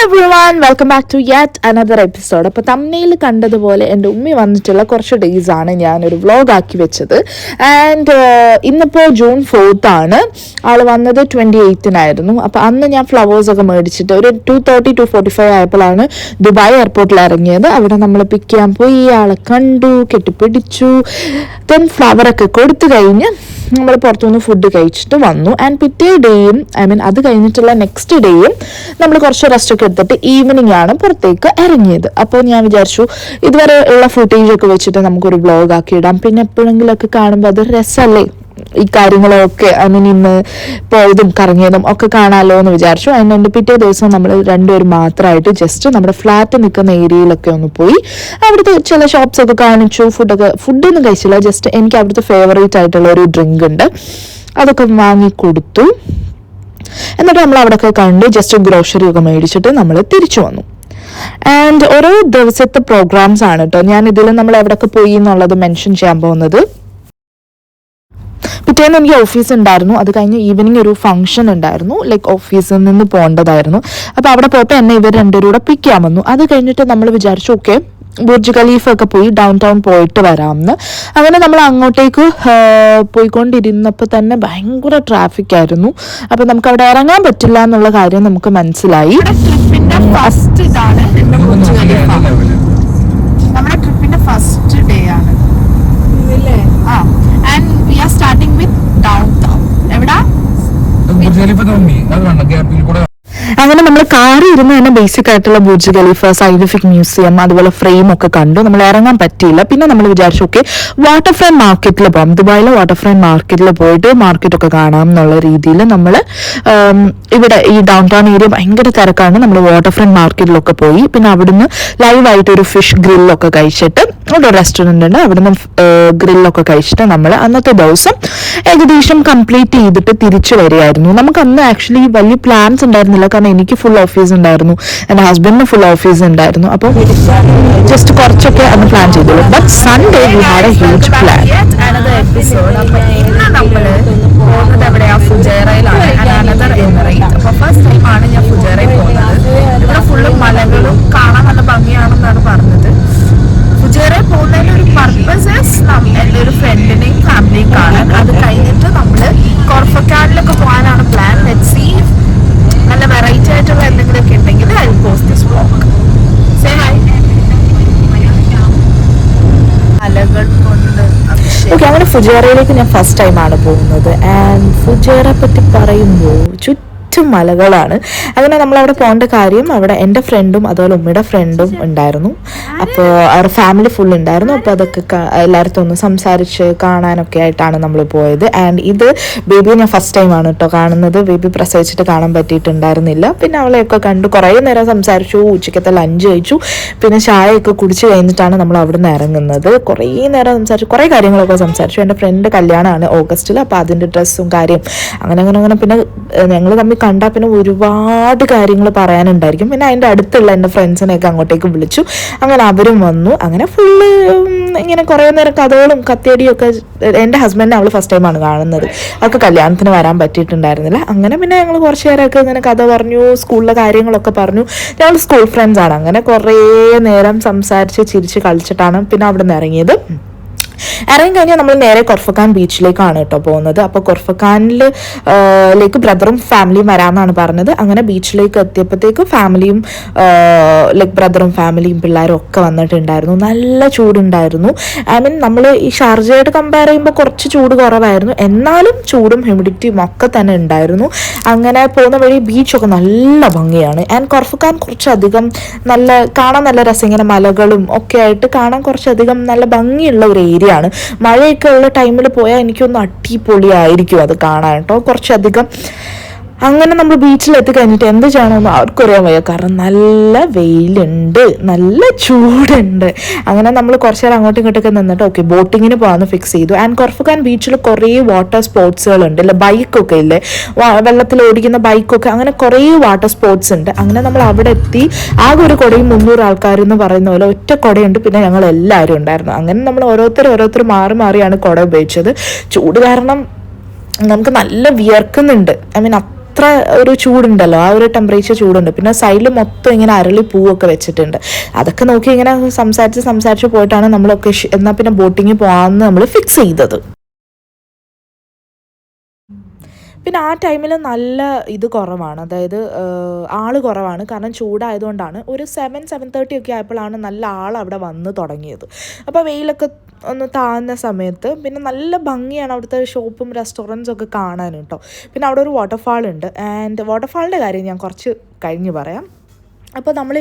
Everyone, welcome back to yet another episode. അപ്പോൾ തമ്മിൽ കണ്ടതുപോലെ എൻ്റെ ഉമ്മി വന്നിട്ടുള്ള കുറച്ച് ഡേയ്സ് ആണ് ഞാനൊരു വ്ളോഗ് ആക്കി വെച്ചത്. ആൻഡ് ഇന്നിപ്പോൾ ജൂൺ 4th ആണ്. ആൾ വന്നത് 28-നായിരുന്നു. അപ്പോൾ അന്ന് ഞാൻ ഫ്ലവേഴ്സൊക്കെ മേടിച്ചിട്ട് ഒരു 2:30 to 2:45 ആയപ്പോഴാണ് ദുബായ് എയർപോർട്ടിൽ ഇറങ്ങിയത്. അവിടെ നമ്മൾ പിക്ക് ചെയ്യാൻ പോയി, ആളെ കണ്ടു, കെട്ടിപ്പിടിച്ചു, ദെൻ ഫ്ലവറൊക്കെ കൊടുത്തു കഴിഞ്ഞ് നമ്മൾ പുറത്തുനിന്ന് ഫുഡ് കഴിച്ചിട്ട് വന്നു. ആൻഡ് പിറ്റേ ഡേയും അത് കഴിഞ്ഞിട്ടുള്ള നെക്സ്റ്റ് ഡേയും നമ്മൾ കുറച്ച് റെസ്റ്റ് ഒക്കെ എടുത്തിട്ട് ഈവനിങ് ആണ് പുറത്തേക്ക് ഇറങ്ങിയത്. അപ്പോൾ ഞാൻ വിചാരിച്ചു ഇതുവരെ ഉള്ള ഫുട്ടേജ് ഒക്കെ വെച്ചിട്ട് നമുക്കൊരു വ്ളോഗ് ആക്കി ഇടാം. പിന്നെ എപ്പോഴെങ്കിലുമൊക്കെ കാണുമ്പോൾ അത് രസമല്ലേ ഈ കാര്യങ്ങളൊക്കെ ഇന്ന് പോയതും കറങ്ങിയതും ഒക്കെ കാണാമല്ലോ എന്ന് വിചാരിച്ചു. അതിൻ്റെ പിറ്റേ ദിവസം നമ്മൾ രണ്ടുപേരും മാത്രമായിട്ട് ജസ്റ്റ് നമ്മുടെ ഫ്ലാറ്റ് നിൽക്കുന്ന ഏരിയയിലൊക്കെ ഒന്ന് പോയി അവിടുത്തെ ചില ഷോപ്സ് ഒക്കെ കാണിച്ചു. ഫുഡൊന്നും കഴിച്ചില്ല, ജസ്റ്റ് എനിക്ക് അവിടുത്തെ ഫേവറേറ്റ് ആയിട്ടുള്ള ഒരു ഡ്രിങ്ക് ഉണ്ട്, അതൊക്കെ വാങ്ങിക്കൊടുത്തു. എന്നിട്ട് നമ്മൾ അവിടെയൊക്കെ കണ്ട് ജസ്റ്റ് ഗ്രോസറി ഒക്കെ മേടിച്ചിട്ട് നമ്മൾ തിരിച്ചു വന്നു. ആൻഡ് ഓരോ ദിവസത്തെ പ്രോഗ്രാംസ് ആണ് കേട്ടോ ഞാൻ ഇതിൽ നമ്മൾ എവിടെയൊക്കെ പോയി എന്നുള്ളത് മെൻഷൻ ചെയ്യാൻ പോകുന്നത്. പിറ്റേന്ന് എനിക്ക് ഓഫീസ് ഉണ്ടായിരുന്നു. അത് കഴിഞ്ഞ് ഈവനിങ് ഒരു ഫംഗ്ഷൻ ഉണ്ടായിരുന്നു, ലൈക്ക് ഓഫീസിൽ നിന്ന് പോകേണ്ടതായിരുന്നു. അപ്പോൾ അവിടെ പോയപ്പോൾ എന്നെ ഇവർ രണ്ടുപേരും കൂടെ പിക്ക് ചെയ്യാൻ വന്നു. അത് കഴിഞ്ഞിട്ട് നമ്മൾ വിചാരിച്ചു ഓക്കെ ബുർജ് ഖലീഫ ഒക്കെ പോയി ഡൗൺ ടൗൺ പോയിട്ട് വരാമെന്ന്. അങ്ങനെ നമ്മൾ അങ്ങോട്ടേക്ക് പോയിക്കൊണ്ടിരുന്നപ്പോൾ തന്നെ ഭയങ്കര ട്രാഫിക് ആയിരുന്നു. അപ്പോൾ നമുക്ക് അവിടെ ഇറങ്ങാൻ പറ്റില്ല എന്നുള്ള കാര്യം നമുക്ക് മനസ്സിലായി. ഫസ്റ്റ് ഇതാണ് ബുർജ് ഖലീഫ. നമ്മുടെ ട്രിപ്പിന്റെ ഫസ്റ്റ് ഡേ ആണ്. And we R starting with down town. എവിടാ? അങ്ങനെ നമ്മൾ കാറിൽ ഇരുന്ന് തന്നെ ബേസിക് ആയിട്ടുള്ള ബുർജ് ഖലീഫ, സയന്റിഫിക് മ്യൂസിയം, അതുപോലെ ഫ്രെയിം ഒക്കെ കണ്ടു. നമ്മൾ ഇറങ്ങാൻ പറ്റിയില്ല. പിന്നെ നമ്മൾ വിചാരിച്ചു ഓക്കെ വാട്ടർ ഫ്രണ്ട് മാർക്കറ്റിൽ പോകാം. ദുബായിലെ വാട്ടർ ഫ്രണ്ട് മാർക്കറ്റിൽ പോയിട്ട് മാർക്കറ്റൊക്കെ കാണാം എന്നുള്ള രീതിയിൽ നമ്മൾ ഇവിടെ ഈ ഡൗൺ ടൗൺ ഏരിയ ഭയങ്കര തിരക്കാണ്. നമ്മൾ വാട്ടർ ഫ്രണ്ട് മാർക്കറ്റിലൊക്കെ പോയി. പിന്നെ അവിടുന്ന് ലൈവായിട്ട് ഒരു ഫിഷ് ഗ്രില്ലൊക്കെ കഴിച്ചിട്ട് അവിടെ റെസ്റ്റോറൻറ്റ് ഉണ്ട്, അവിടുന്ന് ഗ്രില്ലൊക്കെ കഴിച്ചിട്ട് നമ്മൾ അന്നത്തെ ദിവസം ഏകദേശം കംപ്ലീറ്റ് ചെയ്തിട്ട് തിരിച്ചു വരികയായിരുന്നു. നമുക്ക് അന്ന് ആക്ച്വലി വലിയ പ്ലാൻസ് ഉണ്ടായിരുന്നില്ല, കാരണം എനിക്ക് ഫുൾ ഓഫീസ് ഉണ്ടായിരുന്നു, എൻ്റെ ഹസ്ബൻഡിന് ഫുൾ ഓഫീസ് ഉണ്ടായിരുന്നു. അപ്പോൾ ജസ്റ്റ് കുറച്ചൊക്കെ അന്ന് പ്ലാൻ ചെയ്തോളൂ. But Sunday we had A huge plan. First ടൈമാണ് ഞാൻ ഫുജൈറയിൽ പോകുന്നത്. ഇവിടെ ഫുള്ള് മലകളും കാണാൻ നല്ല ഭംഗിയാണെന്നാണ് പറഞ്ഞത്. ഫുജൈറയിൽ പോകുന്നതിന് ഒരു പർപ്പസ് എൻ്റെ ഒരു ഫ്രണ്ടിനെയും ഫാമിലിയും കാണാൻ. അത് കഴിഞ്ഞിട്ട് നമ്മൾ കോർഫക്കാനിലൊക്കെ പോകാനാണ് പ്ലാൻ. ലെറ്റ്സ് സീ നല്ല വെറൈറ്റി ആയിട്ടുള്ള എന്തെങ്കിലുമൊക്കെ ഉണ്ടെങ്കിൽ I will post this vlog. Say hi. മലകൾ കൊണ്ട് ഓക്കെ, അങ്ങനെ ഫുജൈറയിലേക്ക് ഞാൻ ഫസ്റ്റ് ടൈമാണ് പോകുന്നത്. ആൻഡ് ഫുജൈറയെ പറ്റി പറയുമ്പോൾ മലകളാണ്. അങ്ങനെ നമ്മളവിടെ പോകേണ്ട കാര്യം, അവിടെ എൻ്റെ ഫ്രണ്ടും അതുപോലെ ഉമ്മയുടെ ഫ്രണ്ടും ഉണ്ടായിരുന്നു. അപ്പോൾ അവരുടെ ഫാമിലി ഫുൾ ഉണ്ടായിരുന്നു. അപ്പോൾ അതൊക്കെ എല്ലായിടത്തും ഒന്ന് സംസാരിച്ച് കാണാനൊക്കെ ആയിട്ടാണ് നമ്മൾ പോയത്. ആൻഡ് ഇത് ബേബിയെ ഞാൻ ഫസ്റ്റ് ടൈമാണ് കേട്ടോ കാണുന്നത്. ബേബി പ്രസവിച്ചിട്ട് കാണാൻ പറ്റിയിട്ടുണ്ടായിരുന്നില്ല. പിന്നെ അവളെയൊക്കെ കണ്ടു, കുറേ നേരം സംസാരിച്ചു, ഉച്ചയ്ക്കത്തെ ലഞ്ച് കഴിച്ചു, പിന്നെ ചായയൊക്കെ കുടിച്ച് കഴിഞ്ഞിട്ടാണ് നമ്മൾ അവിടെ നിന്ന് ഇറങ്ങുന്നത്. കുറേ നേരം സംസാരിച്ചു, കുറേ കാര്യങ്ങളൊക്കെ സംസാരിച്ചു. എൻ്റെ ഫ്രണ്ട് കല്യാണമാണ് ഓഗസ്റ്റിൽ, അപ്പോൾ അതിൻ്റെ ഡ്രസ്സും കാര്യം അങ്ങനെ പിന്നെ ഞങ്ങൾ തമ്മിൽ കണ്ടാൽ പിന്നെ ഒരുപാട് കാര്യങ്ങൾ പറയാനുണ്ടായിരിക്കും. പിന്നെ അതിൻ്റെ അടുത്തുള്ള എൻ്റെ ഫ്രണ്ട്സിനെയൊക്കെ അങ്ങോട്ടേക്ക് വിളിച്ചു. അങ്ങനെ അവരും വന്നു. അങ്ങനെ ഫുള്ള് ഇങ്ങനെ കുറേ നേരം കഥകളും കത്തിയടിയൊക്കെ. എൻ്റെ ഹസ്ബൻഡിനെ അവൾ ഫസ്റ്റ് ടൈമാണ് കാണുന്നത്, അവൾക്ക് കല്യാണത്തിന് വരാൻ പറ്റിയിട്ടുണ്ടായിരുന്നില്ല. അങ്ങനെ പിന്നെ ഞങ്ങൾ കുറച്ച് നേരമൊക്കെ ഇങ്ങനെ കഥ പറഞ്ഞു, സ്കൂളിലെ കാര്യങ്ങളൊക്കെ പറഞ്ഞു. ഞങ്ങൾ സ്കൂൾ ഫ്രണ്ട്സാണ്. അങ്ങനെ കുറേ നേരം സംസാരിച്ച് ചിരിച്ച് കളിച്ചിട്ടാണ് പിന്നെ അവിടെ നിന്ന് ഇറങ്ങിയത്. ഇറങ്ങി കഴിഞ്ഞാൽ നമ്മൾ നേരെ കൊർഫക്കാൻ ബീച്ചിലേക്കാണ് കേട്ടോ പോകുന്നത്. അപ്പോൾ കൊർഫക്കാനിലേക്ക് ബ്രദറും ഫാമിലിയും വരാമെന്നാണ് പറഞ്ഞത്. അങ്ങനെ ബീച്ചിലേക്ക് എത്തിയപ്പോഴത്തേക്ക് ഫാമിലിയും ലൈക്ക് ബ്രദറും ഫാമിലിയും പിള്ളേരും ഒക്കെ വന്നിട്ടുണ്ടായിരുന്നു. നല്ല ചൂടുണ്ടായിരുന്നു. നമ്മൾ ഈ ഷാർജയായിട്ട് കമ്പയർ ചെയ്യുമ്പോൾ കുറച്ച് ചൂട് കുറവായിരുന്നു, എന്നാലും ചൂടും ഹ്യൂമിഡിറ്റിയും ഒക്കെ തന്നെ ഉണ്ടായിരുന്നു. അങ്ങനെ പോകുന്ന വഴി ബീച്ചൊക്കെ നല്ല ഭംഗിയാണ്. ആൻഡ് കൊർഫക്കാൻ കുറച്ചധികം കാണാൻ നല്ല രസം, ഇങ്ങനെ മലകളും ഒക്കെ ആയിട്ട് കാണാൻ കുറച്ചധികം നല്ല ഭംഗിയുള്ള ഒരു ഏരിയ ആണ്. മഴയൊക്കെ ഉള്ള ടൈമിൽ പോയാൽ എനിക്കൊന്ന് അടിപൊളിയായിരിക്കും അത് കാണാൻ കേട്ടോ, കുറച്ചധികം. അങ്ങനെ നമ്മൾ ബീച്ചിലെത്തി കഴിഞ്ഞിട്ട് എന്ത് ചെയ്യണമെന്ന് ആർക്കറിയാൻ വയ്യ, കാരണം നല്ല വെയിലുണ്ട്, നല്ല ചൂടുണ്ട്. അങ്ങനെ നമ്മൾ കുറച്ച് നേരം അങ്ങോട്ടും ഇങ്ങോട്ടൊക്കെ നിന്നിട്ട് ഓക്കെ ബോട്ടിങ്ങിന് പോകാമെന്ന് ഫിക്സ് ചെയ്തു. ആൻഡ് കൊർഫക്കാൻ ബീച്ചിൽ കുറേ വാട്ടർ സ്പോർട്സുകളുണ്ട്, ഇല്ല ബൈക്കൊക്കെ ഇല്ലേ, വെള്ളത്തിൽ ഓടിക്കുന്ന ബൈക്കൊക്കെ, അങ്ങനെ കുറേ വാട്ടർ സ്പോർട്സ് ഉണ്ട്. അങ്ങനെ നമ്മൾ അവിടെ എത്തി. ആകെ ഒരു കുടയും 300 ആൾക്കാരെന്ന് പറയുന്ന പോലെ ഒറ്റ കുടയുണ്ട്, പിന്നെ ഞങ്ങൾ എല്ലാവരും ഉണ്ടായിരുന്നു. അങ്ങനെ നമ്മൾ ഓരോരുത്തർ മാറിയാണ് കുട ഉപയോഗിച്ചത്. ചൂട് കാരണം നമുക്ക് നല്ല വിയർക്കുന്നുണ്ട്. അത്ര ഒരു ചൂടുണ്ടല്ലോ, ആ ഒരു ടെമ്പറേച്ചർ ചൂടുണ്ട്. പിന്നെ സൈഡിൽ മൊത്തം ഇങ്ങനെ അരളി പൂവൊക്കെ വെച്ചിട്ടുണ്ട്. അതൊക്കെ നോക്കി ഇങ്ങനെ സംസാരിച്ച് പോയിട്ടാണ് നമ്മളൊക്കെ എന്നാൽ പിന്നെ ബോട്ടിങ്ങിൽ പോകാമെന്ന് നമ്മൾ ഫിക്സ് ചെയ്തത്. പിന്നെ ആ ടൈമിൽ നല്ല ഇത് കുറവാണ്, അതായത് ആൾ കുറവാണ്. കാരണം ചൂടായതുകൊണ്ടാണ്. ഒരു 7-7:30 ഒക്കെ ആയപ്പോഴാണ് നല്ല ആൾ അവിടെ വന്ന് തുടങ്ങിയത്. അപ്പോൾ വെയിലൊക്കെ ഒന്ന് താഴ്ന്ന സമയത്ത് പിന്നെ നല്ല ഭംഗിയാണ് അവിടുത്തെ ഷോപ്പും റെസ്റ്റോറൻറ്റ്സും ഒക്കെ കാണാൻ കേട്ടോ. പിന്നെ അവിടെ ഒരു വാട്ടർഫാൾ ഉണ്ട്. ആൻഡ് വാട്ടർഫാളിൻ്റെ കാര്യം ഞാൻ കുറച്ച് കഴിഞ്ഞ് പറയാം. അപ്പോൾ നമ്മൾ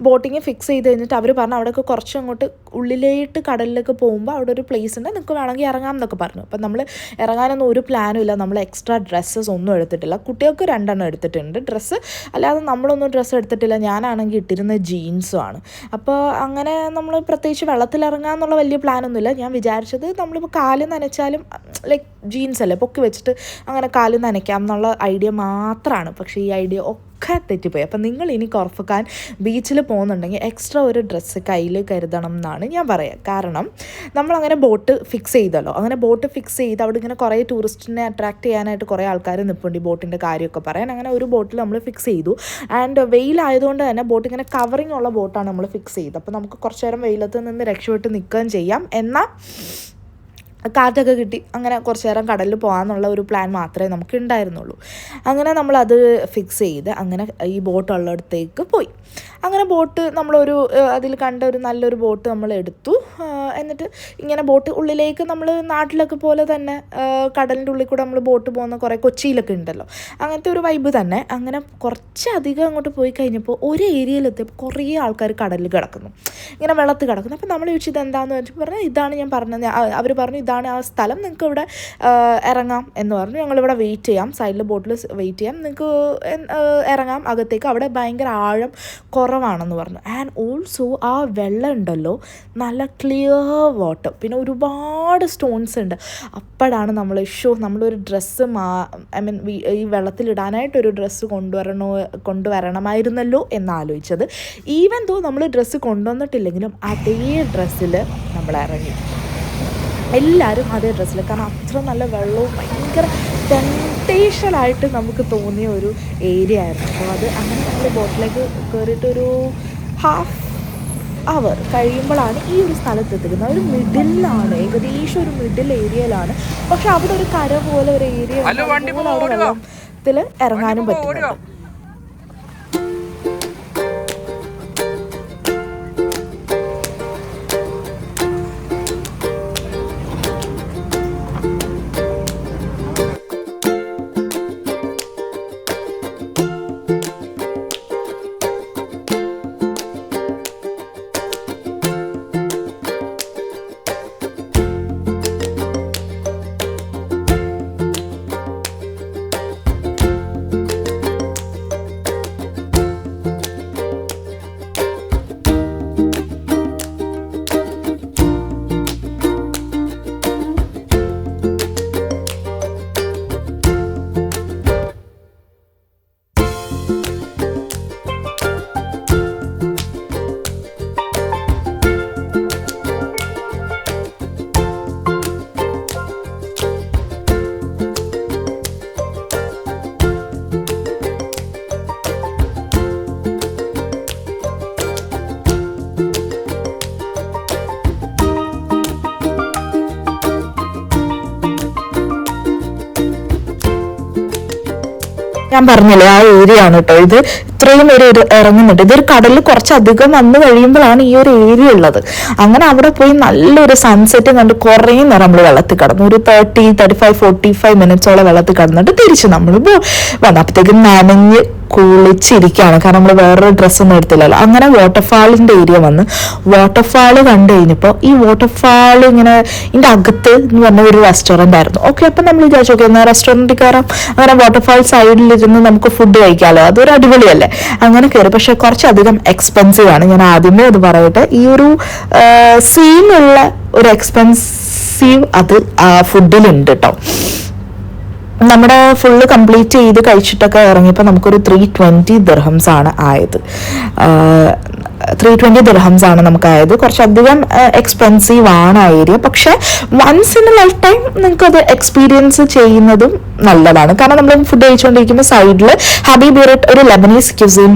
ബോട്ടിങ് ഫിക്സ് ചെയ്ത് കഴിഞ്ഞിട്ട് അവർ പറഞ്ഞു അവിടെയൊക്കെ കുറച്ച് അങ്ങോട്ട് ഉള്ളിലേട്ട് കടലിലേക്ക് പോകുമ്പോൾ അവിടെ ഒരു പ്ലേസ് ഉണ്ട്, നിങ്ങൾക്ക് വേണമെങ്കിൽ ഇറങ്ങാം എന്നൊക്കെ പറഞ്ഞു. അപ്പം നമ്മൾ ഇറങ്ങാനൊന്നും ഒരു പ്ലാനും ഇല്ല. നമ്മൾ എക്സ്ട്രാ ഡ്രസ്സസ് ഒന്നും എടുത്തിട്ടില്ല. കുട്ടികൾക്ക് 2 എണ്ണം എടുത്തിട്ടുണ്ട് ഡ്രസ്സ്, അല്ലാതെ നമ്മളൊന്നും ഡ്രസ്സ് എടുത്തിട്ടില്ല. ഞാനാണെങ്കിൽ ഇട്ടിരുന്ന ജീൻസും ആണ്. അപ്പോൾ അങ്ങനെ നമ്മൾ പ്രത്യേകിച്ച് വെള്ളത്തിലിറങ്ങാമെന്നുള്ള വലിയ പ്ലാനൊന്നുമില്ല. ഞാൻ വിചാരിച്ചത് നമ്മളിപ്പോൾ കാല് നനച്ചാലും ലൈക്ക് ജീൻസ് അല്ലേ പൊക്കി വെച്ചിട്ട് അങ്ങനെ കാല് നനയ്ക്കാം എന്നുള്ള ഐഡിയ മാത്രമാണ്. പക്ഷേ ഈ ഐഡിയ ഒക്കെ തെറ്റിപ്പോയി. അപ്പം നിങ്ങൾ ഇനി കൊർഫക്കാൻ ബീച്ചിൽ പോകുന്നുണ്ടെങ്കിൽ എക്സ്ട്രാ ഒരു ഡ്രസ്സ് കയ്യിൽ കരുതണം എന്നാണ് ഞാൻ പറയുക. കാരണം നമ്മളങ്ങനെ ബോട്ട് ഫിക്സ് ചെയ്തല്ലോ. അങ്ങനെ ബോട്ട് ഫിക്സ് ചെയ്ത് അവിടെ ഇങ്ങനെ കുറേ ടൂറിസ്റ്റിനെ അട്രാക്ട് ചെയ്യാനായിട്ട് കുറേ ആൾക്കാർ നിൽപ്പുണ്ട് ഈ ബോട്ടിൻ്റെ കാര്യമൊക്കെ പറയാൻ. അങ്ങനെ ഒരു ബോട്ടിൽ നമ്മൾ ഫിക്സ് ചെയ്തു. ആൻഡ് വെയിലായതുകൊണ്ട് തന്നെ ബോട്ട് ഇങ്ങനെ കവറിങ് ഉള്ള ബോട്ടാണ് നമ്മൾ ഫിക്സ് ചെയ്തത്. അപ്പോൾ നമുക്ക് കുറച്ച് നേരം വെയിലത്ത് നിന്ന് രക്ഷപ്പെട്ട് നിൽക്കുകയും ചെയ്യാം, എന്നാൽ കാറ്റൊക്കെ കിട്ടി അങ്ങനെ കുറച്ച് നേരം കടലിൽ പോകാമെന്നുള്ള ഒരു പ്ലാൻ മാത്രമേ നമുക്ക് ഉണ്ടായിരുന്നുള്ളൂ. അങ്ങനെ നമ്മളത് ഫിക്സ് ചെയ്ത് അങ്ങനെ ഈ ബോട്ടുള്ളിടത്തേക്ക് പോയി. അങ്ങനെ ബോട്ട് നമ്മളൊരു അതിൽ കണ്ട ഒരു നല്ലൊരു ബോട്ട് നമ്മൾ എടുത്തു. എന്നിട്ട് ഇങ്ങനെ ബോട്ട് ഉള്ളിലേക്ക് നമ്മൾ നാട്ടിലൊക്കെ പോലെ തന്നെ കടലിൻ്റെ ഉള്ളിൽ കൂടെ നമ്മൾ ബോട്ട് പോകുന്ന കുറേ കൊച്ചിയിലൊക്കെ ഉണ്ടല്ലോ, അങ്ങനത്തെ ഒരു വൈബ് തന്നെ. അങ്ങനെ കുറച്ചധികം അങ്ങോട്ട് പോയി കഴിഞ്ഞപ്പോൾ ഒരു ഏരിയയിലെത്തിയപ്പോൾ കുറേ ആൾക്കാർ കടലിൽ കിടക്കുന്നു, ഇങ്ങനെ വെള്ളത്തിൽ കിടക്കുന്നു. അപ്പോൾ നമ്മൾ ചോദിച്ചു ഇതെന്താണെന്ന് വെച്ചപ്പോൾ പറഞ്ഞാൽ ഇതാണ് ഞാൻ പറഞ്ഞത്. അവർ പറഞ്ഞു ഇതാണ് ആ സ്ഥലം, നിങ്ങൾക്ക് ഇവിടെ ഇറങ്ങാം എന്ന് പറഞ്ഞു. ഞങ്ങളിവിടെ വെയിറ്റ് ചെയ്യാം, സൈഡിൽ ബോട്ടിൽ വെയിറ്റ് ചെയ്യാം, നിങ്ങൾക്ക് ഇറങ്ങാം അകത്തേക്ക്, അവിടെ ഭയങ്കര ആഴം കുറവാണെന്ന് പറഞ്ഞു. ആൻഡ് ഓൾസോ ആ വെള്ളം ഉണ്ടല്ലോ നല്ല ക്ലിയർ വാട്ടർ, പിന്നെ ഒരുപാട് സ്റ്റോൺസ് ഉണ്ട്. അപ്പോഴാണ് നമ്മളൊരു ഡ്രസ്സ് ഐ മീൻ ഈ വെള്ളത്തിലിടാനായിട്ടൊരു ഡ്രസ്സ് കൊണ്ടുവരണമായിരുന്നല്ലോ എന്നാലോചിച്ചത്. ഈവൻ ദോ നമ്മൾ ഡ്രസ്സ് കൊണ്ടുവന്നിട്ടില്ലെങ്കിലും അതേ ഡ്രസ്സിൽ നമ്മൾ ഇറങ്ങി, എല്ലാവരും അതേ ഡ്രസ്സിൽ. കാരണം അത്ര നല്ല വെള്ളവും ഭയങ്കര ടെംപ്റ്റേഷനായിട്ട് നമുക്ക് തോന്നിയ ഒരു ഏരിയ ആയിരുന്നു. അപ്പോൾ അത് അങ്ങനെ നമ്മൾ ബോട്ടിലേക്ക് കയറിയിട്ടൊരു ½ അവർ കഴിയുമ്പോഴാണ് ഈ ഒരു സ്ഥലത്ത് എത്തിക്കുന്നത്. ഒരു മിഡിലാണ്, ഏകദേശം ഒരു മിഡിൽ ഏരിയയിലാണ്. പക്ഷെ അവിടെ ഒരു കര പോലെ ഒരു ഏരിയ അവിടെ വെള്ളത്തിൽ ഇറങ്ങാനും പറ്റുന്നുണ്ട്. ഞാൻ പറഞ്ഞില്ലേ ആ ഏരിയ ആണ് കേട്ടോ ഇത്. ഇത്രയും ഒരു ഇറങ്ങുന്നുണ്ട്. ഇതൊരു കടലിൽ കുറച്ചധികം വന്നു കഴിയുമ്പോഴാണ് ഈ ഒരു ഏരിയ ഉള്ളത്. അങ്ങനെ അവിടെ പോയി നല്ലൊരു സൺസെറ്റ് കണ്ട് കുറേ നേരം നമ്മൾ വെള്ളത്തിൽ കിടന്നു. ഒരു 35-45 മിനിറ്റ്സോളം വെള്ളത്തിൽ കിടന്നിട്ട് തിരിച്ച് നമ്മൾ വന്നു. അപ്പോഴത്തേക്കും നനഞ്ഞ് കുളിച്ചിരിക്കുകയാണ്, കാരണം നമ്മൾ വേറൊരു ഡ്രസ്സൊന്നും എടുത്തില്ലല്ലോ. അങ്ങനെ വാട്ടർഫാളിൻ്റെ ഏരിയ വന്ന് വാട്ടർഫാൾ കണ്ടു കഴിഞ്ഞപ്പോൾ ഈ വാട്ടർഫാൾ ഇങ്ങനെ ഇതിൻ്റെ അകത്ത് എന്ന് പറഞ്ഞ ഒരു റെസ്റ്റോറൻ്റ് ആയിരുന്നു. ഓക്കെ, അപ്പം നമ്മൾ വിചാരിച്ചു ഓക്കെ എന്നാൽ റെസ്റ്റോറൻറ്റിൽ കയറാം. അങ്ങനെ വാട്ടർഫാൾ സൈഡിലിരുന്ന് നമുക്ക് ഫുഡ് കഴിക്കാമല്ലോ, അതൊരു അടിപൊളിയല്ലേ. അങ്ങനെ കയറി. പക്ഷെ കുറച്ചധികം എക്സ്പെൻസീവ് ആണ്. ഞാൻ ആദ്യമേ അത് പറയട്ടെ, ഈ ഒരു സീനുള്ള ഒരു എക്സ്പെൻസീവ് അത് ഫുഡിലുണ്ട് കേട്ടോ. നമ്മുടെ ഫുള്ള് കംപ്ലീറ്റ് ചെയ്ത് കഴിച്ചിട്ടൊക്കെ ഇറങ്ങിയപ്പോൾ നമുക്കൊരു 320 ദിർഹംസ് ആണ് ആയത്. 320 ദിർഹംസ് ആണ് നമുക്കായത്. കുറച്ചധികം എക്സ്പെൻസീവ് ആണ് ആ ഏരിയ. പക്ഷെ once in a life time അത് എക്സ്പീരിയൻസ് ചെയ്യുന്നതും നല്ലതാണ്. കാരണം നമ്മൾ ഫുഡ് കഴിച്ചുകൊണ്ടിരിക്കുന്ന സൈഡിൽ ഹബീബിറട്ട് ഒരു ലെബനീസ് ക്യൂസിൻ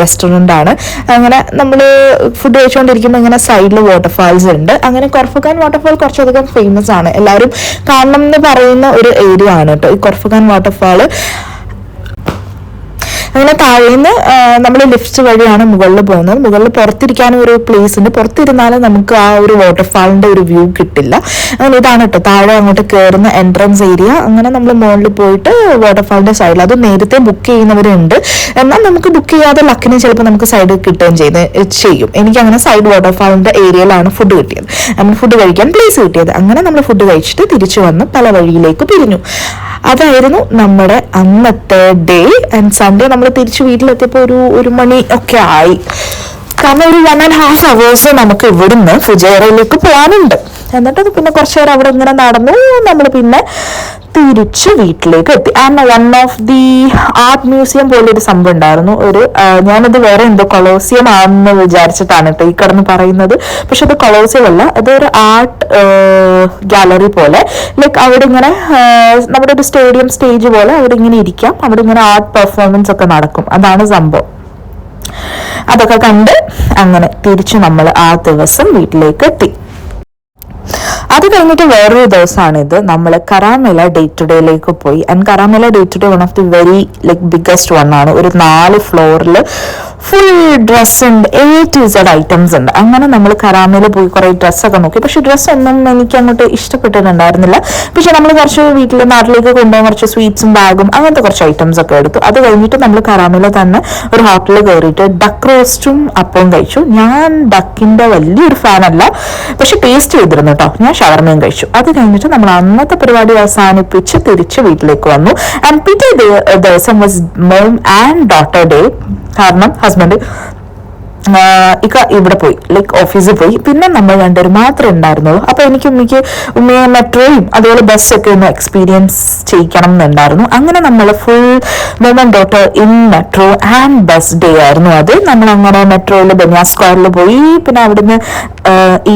റെസ്റ്റോറൻ്റ് ആണ്. അങ്ങനെ നമ്മൾ ഫുഡ് കഴിച്ചുകൊണ്ടിരിക്കുമ്പോൾ ഇങ്ങനെ സൈഡിൽ വാട്ടർഫാൾസ് ഉണ്ട്. അങ്ങനെ കൊർഫുഖാൻ വാട്ടർഫാൾ കുറച്ചധികം ഫേമസ് ആണ്, എല്ലാവരും കാണണം എന്ന് പറയുന്ന ഒരു ഏരിയ ആണ് കേട്ടോ ഈ കൊർഫുഖാൻ വാട്ടർഫാൾ. അങ്ങനെ താഴേന്ന് നമ്മൾ ലിഫ്റ്റ് വഴിയാണ് മുകളിൽ പോകുന്നത്. മുകളിൽ പുറത്തിരിക്കാനും ഒരു പ്ലേസ് ഉണ്ട്. പുറത്തിരുന്നാലും നമുക്ക് ആ ഒരു വാട്ടർഫാളിന്റെ ഒരു വ്യൂ കിട്ടില്ല. അങ്ങനെ ഇതാണ് കേട്ടോ താഴെ അങ്ങോട്ട് കയറുന്ന എൻട്രൻസ് ഏരിയ. അങ്ങനെ നമ്മൾ മുകളിൽ പോയിട്ട് വാട്ടർഫാളിന്റെ സൈഡിൽ, അത് നേരത്തെ ബുക്ക് ചെയ്യുന്നവരുണ്ട്. എന്നാൽ നമുക്ക് ബുക്ക് ചെയ്യാതെ ലക്കിന് ചിലപ്പോൾ നമുക്ക് സൈഡ് കിട്ടുകയും ചെയ്യും. എനിക്ക് അങ്ങനെ സൈഡ് വാട്ടർഫാളിന്റെ ഏരിയയിലാണ് ഫുഡ് കിട്ടിയത്. നമ്മൾ ഫുഡ് കഴിക്കാൻ പ്ലേസ് കിട്ടിയത്. അങ്ങനെ നമ്മൾ ഫുഡ് കഴിച്ചിട്ട് തിരിച്ചു വന്ന് പല വഴിയിലേക്ക് പിരിഞ്ഞു. അതായിരുന്നു നമ്മുടെ അന്നത്തെ ഡേ. ആൻഡ് സൺഡേ നമ്മൾ തിരിച്ച് വീട്ടിലെത്തിയപ്പോൾ ഒരു മണി ഒക്കെ ആയി. കാരണം ഒരു 1.5 hours നമുക്ക് ഇവിടുന്ന് ഫുജൈറയിലേക്ക് പോകാനുണ്ട്. എന്നിട്ട് പിന്നെ കുറച്ചു നേരം അവിടെ ഇങ്ങനെ നടന്നു. നമ്മൾ പിന്നെ തിരിച്ച് വീട്ടിലേക്ക് എത്തി. And one of the art museum പോലെ ഒരു സംഭവം ഉണ്ടായിരുന്നു. ഞാനത് വേറെ എന്തോ കൊളോസിയം ആണെന്ന് വിചാരിച്ചിട്ടാണ് കേട്ടോ ഈ കടന്ന് പറയുന്നത്. പക്ഷെ അത് കൊളോസിയം അല്ല, അതൊരു ആർട്ട് ഗാലറി പോലെ. ലൈക്ക് അവിടെ ഇങ്ങനെ നമ്മുടെ ഒരു സ്റ്റേഡിയം സ്റ്റേജ് പോലെ അവിടെ ഇങ്ങനെ ഇരിക്കാം. അവിടെ ഇങ്ങനെ ആർട്ട് പെർഫോമൻസ് ഒക്കെ നടക്കും. അതാണ് സംഭവം. അതൊക്കെ കണ്ട് അങ്ങനെ തിരിച്ചു നമ്മൾ ആ ദിവസം വീട്ടിലേക്ക് എത്തി. അത് കഴിഞ്ഞിട്ട് വേറൊരു ദിവസമാണിത്. നമ്മൾ കരാമേല ഡേ ടു ഡേയിലേക്ക് പോയി. ആൻഡ് കരാമേല day to day one of the very like biggest one ആണ്. ഒരു 4 ഫ്ലോറിൽ ഫുൾ ഡ്രസ് ഉണ്ട്, A to Z ഐറ്റംസ് ഉണ്ട്. അങ്ങനെ നമ്മൾ കരാമേല പോയി കുറേ ഡ്രസ്സൊക്കെ നോക്കി. പക്ഷെ ഡ്രസ്സൊന്നും എനിക്ക് അങ്ങോട്ട് ഇഷ്ടപ്പെട്ടിട്ടുണ്ടായിരുന്നില്ല. പക്ഷെ നമ്മൾ കുറച്ച് വീട്ടിൽ നാട്ടിലേക്ക് കൊണ്ടുപോകാൻ കുറച്ച് സ്വീറ്റ്സും ബാഗും അങ്ങനത്തെ കുറച്ച് ഐറ്റംസ് ഒക്കെ എടുത്തു. അത് കഴിഞ്ഞിട്ട് നമ്മൾ കരാമേല തന്നെ ഒരു ഹോട്ടലിൽ കയറിയിട്ട് ഡക്ക് റോസ്റ്റും അപ്പവും കഴിച്ചു. ഞാൻ ഡക്കിന്റെ വലിയൊരു ഫാൻ അല്ല, പക്ഷെ ടേസ്റ്റ് ചെയ്തിരുന്നു കേട്ടോ. ഞാൻ ഷവർമയും കഴിച്ചു. അത് കഴിഞ്ഞിട്ട് നമ്മൾ അന്നത്തെ പരിപാടി അവസാനിപ്പിച്ച് തിരിച്ച് വീട്ടിലേക്ക് വന്നു. ആൻഡ് പിറ്റേ ദിവസം was mom and daughter day. കാരണം ഹസ്ബൻഡ് ഇക്ക ഇവിടെ പോയി, ലൈക്ക് ഓഫീസിൽ പോയി. പിന്നെ നമ്മൾ രണ്ടുപേരും മാത്രമേ ഉണ്ടായിരുന്നുള്ളൂ. അപ്പൊ എനിക്ക് ഉമ്മയെ മെട്രോയും അതുപോലെ ബസ്സൊക്കെ ഒന്ന് എക്സ്പീരിയൻസ് ചെയ്യിക്കണം എന്നുണ്ടായിരുന്നു. അങ്ങനെ നമ്മൾ full mom and daughter in metro and bus day ആയിരുന്നു അത്. നമ്മൾ അങ്ങനെ മെട്രോയിൽ ബനിയ സ്ക്വയറിൽ പോയി. പിന്നെ അവിടുന്ന്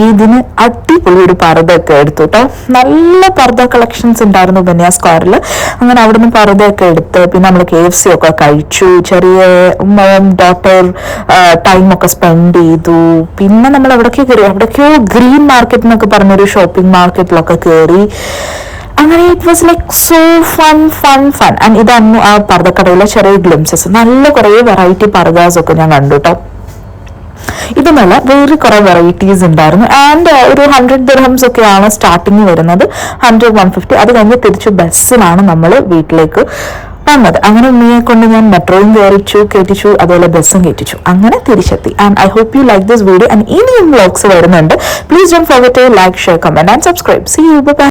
ഈദിന് അടിപൊളി ഒരു പർദ്ദയൊക്കെ എടുത്തു കേട്ടോ. നല്ല പർദ്ദ കളക്ഷൻസ് ഉണ്ടായിരുന്നു ബനിയ സ്ക്വയറിൽ. അങ്ങനെ അവിടുന്ന് പർദ്ദയൊക്കെ എടുത്ത് പിന്നെ നമ്മൾ KFC ഒക്കെ കഴിച്ചു. ചെറിയ മോം ഡോട്ടർ ടൈം ഒക്കെ സ്പെൻഡ് ചെയ്തു. പിന്നെ നമ്മൾ എവിടേക്കോ ഗ്രീൻ മാർക്കറ്റ് എന്നൊക്കെ പറഞ്ഞൊരു ഷോപ്പിംഗ് മാർക്കറ്റിലൊക്കെ കയറി. അങ്ങനെ it was like so fun. And ഇതായിരുന്നു ആ പർദ്ദക്കടയിലെ ചെറിയ ഗ്ലിംസസ്. നല്ല കുറേ വെറൈറ്റി പർദ്ദാസ് ഒക്കെ ഞാൻ കണ്ടു കേട്ടോ. ഇതുമല്ല വേറെ കുറെ വെറൈറ്റീസ് ഉണ്ടായിരുന്നു. ആൻഡ് ഒരു 100 ദിർഹംസ് ഒക്കെയാണ് സ്റ്റാർട്ടിങ് വരുന്നത്, 100-150. അത് കഴിഞ്ഞ് തിരിച്ചു ബസ്സിലാണ് നമ്മൾ വീട്ടിലേക്ക് വന്നത്. അങ്ങനെ ഉമ്മയെ കൊണ്ട് ഞാൻ മെട്രോയും കയറ്റിച്ചു, അതുപോലെ ബസ്സും കയറ്റിച്ചു. അങ്ങനെ തിരിച്ചെത്തി. And I hope you like this video. And ഇനിയും വ്ലോഗ്സ് വരുന്നുണ്ട്. Please don't forget to like, share, comment and subscribe. See you, by.